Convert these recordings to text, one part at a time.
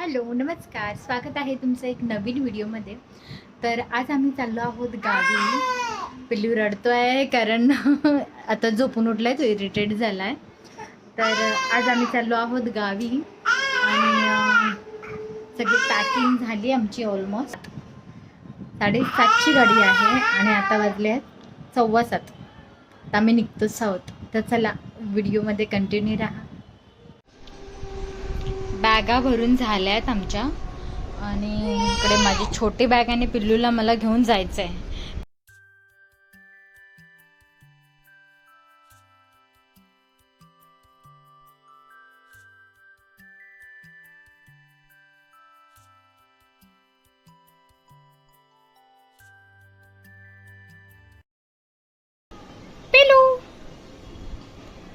Hello नमस्कार, स्वागत आहे तुमचं एक नवीन व्हिडिओमध्ये. तर आज आम्ही चाललो आहोत गावी. पिल्लू रडतो आहे कारण आता झोपून उठलाय, तो इरिटेट झाला आहे. तर आज आम्ही चाललो आहोत गावी आणि सगळी पॅकिंग झाली आमची. ऑलमोस्ट 7:30ची गाडी आहे आणि आता वाजले आहेत 7:15. आता आम्ही निघतोच आहोत. तर चला व्हिडिओमध्ये कंटिन्यू राहा. बॅगा भरून झाल्या आहेत आमच्या आणि इकडे माझी छोटी बॅग आणि पिल्लूला मला घेऊन जायचं आहे. पिल्लू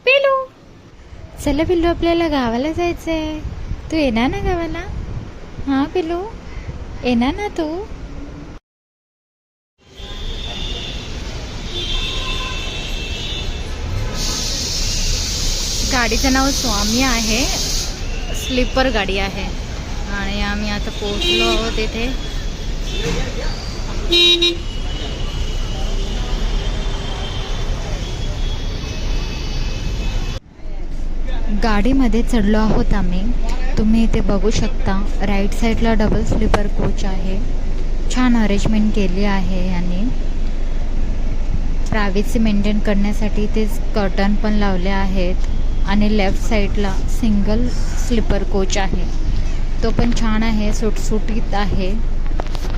पिल्लू चला पिल्लू, आपल्याला गावाला जायचं आहे. तू येणार ना गावाला? हां पिल्लू, येणार ना तू? गाडीचं नाव स्वामी आहे, स्लीपर गाडी आहे आणि आम्ही आता पोहोचलो आहोत इथे. गाडीमध्ये चढलो आहोत आम्ही. तुम्ही इथे बघू शकता, राईट साईडला डबल स्लीपर कोच आहे. छान अरेंजमेंट केली आहे आणि प्रायव्हसी मेंटेन करण्यासाठी ते कर्टन पण लावले आहेत. आणि लेफ्ट साईडला सिंगल स्लीपर कोच आहे, तो पण छान आहे, सुटसुटीत आहे.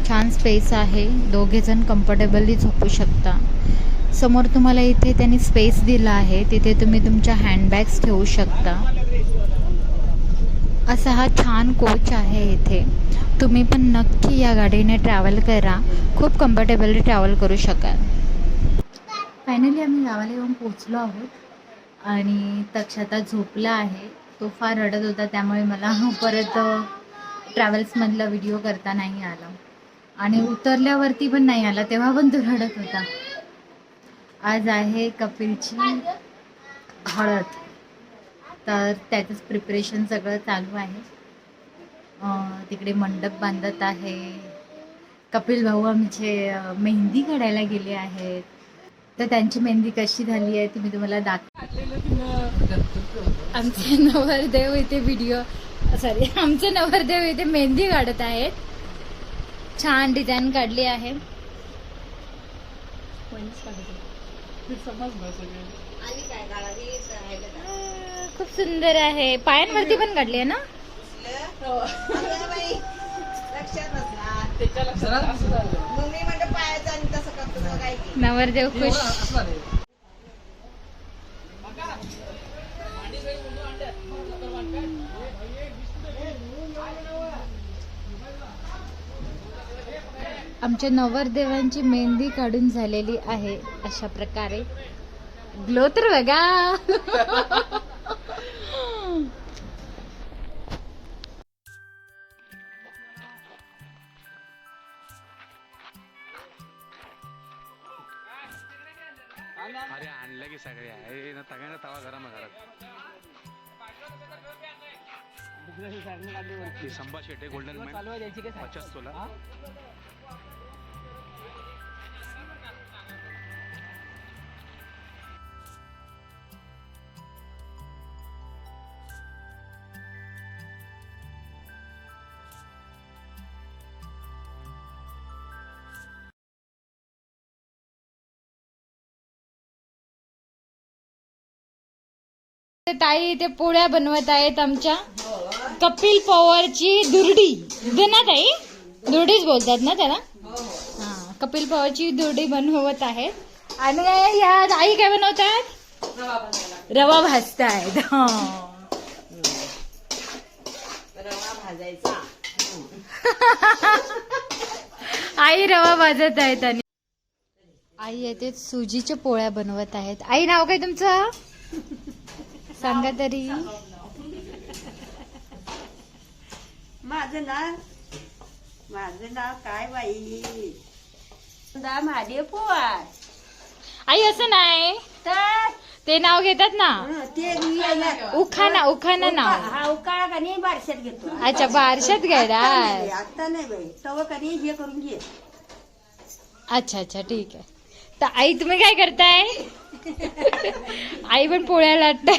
छान स्पेस आहे, दोघेजण कम्फर्टेबली झोपू शकता. समोर तुम्हाला इथे त्यांनी स्पेस दिला आहे, तिथे तुम्ही तुमच्या हँडबॅग्स ठेवू शकता. असा हा छान कोच आहे इथे. तुम्ही पण नक्की या गाडीने ट्रॅव्हल करा, खूप कम्फर्टेबली ट्रॅव्हल करू शकाल. फायनली आम्ही गावाला येऊन पोचलो आहोत आणि तक्षाता झोपला आहे. तो फार रडत होता, त्यामुळे मला परत ट्रॅव्हल्समधला व्हिडिओ करता नाही आला आणि उतरल्यावरती पण नाही आला, तेव्हा पण तो रडत होता. आज आहे कपिलची हळद, तर त्याचंच प्रिपरेशन सगळं चालू आहे. तिकडे मंडप बांधत आहे. कपिल भाऊ आमचे मेहंदी काढायला गेले आहेत, तर त्यांची मेहंदी कशी झाली आहे ती मी तुम्हाला आमचे नवरदेव इथे आमचे नवरदेव इथे मेहंदी काढत आहेत. छान डिझाईन काढली आहे. खूप सुंदर आहे. पायांवरती पण काढली आहे ना? नवरदेव खुश. आमच्या नवरदेवांची मेहंदी काढून झालेली आहे. अशा प्रकारे ग्लो तर बघा. अरे आणलं की सगळे आहे ना, सगळ्यांना तवा गरम घरात. संभा शेटे गोल्डन मॅन 50 तोला. ताई इथे पोळ्या बनवत आहेत आमच्या. कपिल पवारची दुर्डी ना ताई, दुर्डीच बोलतात ना त्याला? हा, कपिल पवारची दुर्डी बनवत आहेत. आणि या आई काय बनवतात? रवा भाजतायत. रवा भाजायचा. आई रवा भाजत आहेत आणि आई येते सुजीच्या पोळ्या बनवत आहेत. आई नाव काय तुमचं सांगा तरी. माझं नाव काय बाई? महादेव पोवार. आई असं नाही, तर ते नाव घेतात ना, ते यायला- उखाणा नाव. हा उकाळा का नाही बारशात घेतो. अच्छा, बारशात घेणार. आता नाही बाई, तव का नाही हे करून घे. अच्छा अच्छा, ठीक आहे. तर आई तुम्ही काय करताय? आई पण पोळ्या लाटताय.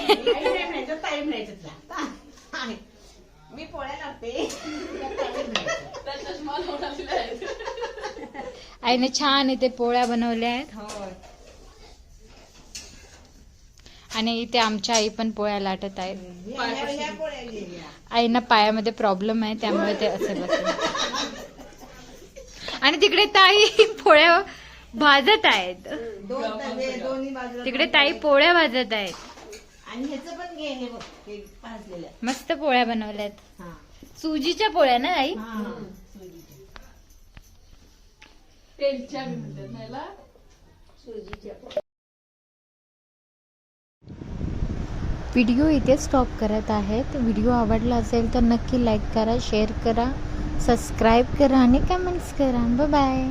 मी पोळ्या लागते. आईने छान इथे पोळ्या बनवल्या आहेत. आणि इथे आमच्या आई पण पोळ्या लाटत आहेत. आईना पायामध्ये प्रॉब्लेम आहे, त्यामुळे ते असे बसले. आणि तिकडे ताई पोळ्या भाजत आहेत. दोन्ही बाजूला तिकडे ताई पोळ्या भाजत आहेत. आणि ह्याचं पण घे, हे बघ, हे भाजलेलं. मस्त पोळ्या बनवल्यात. हा. सुजीच्या पोळ्या ना आई? व्हिडिओ इथे स्टॉप करत आहेत. व्हिडिओ आवडला असेल तर नक्की लाईक करा, शेअर करा, सबस्क्राईब करा आणि कमेंट्स करा. Bye bye.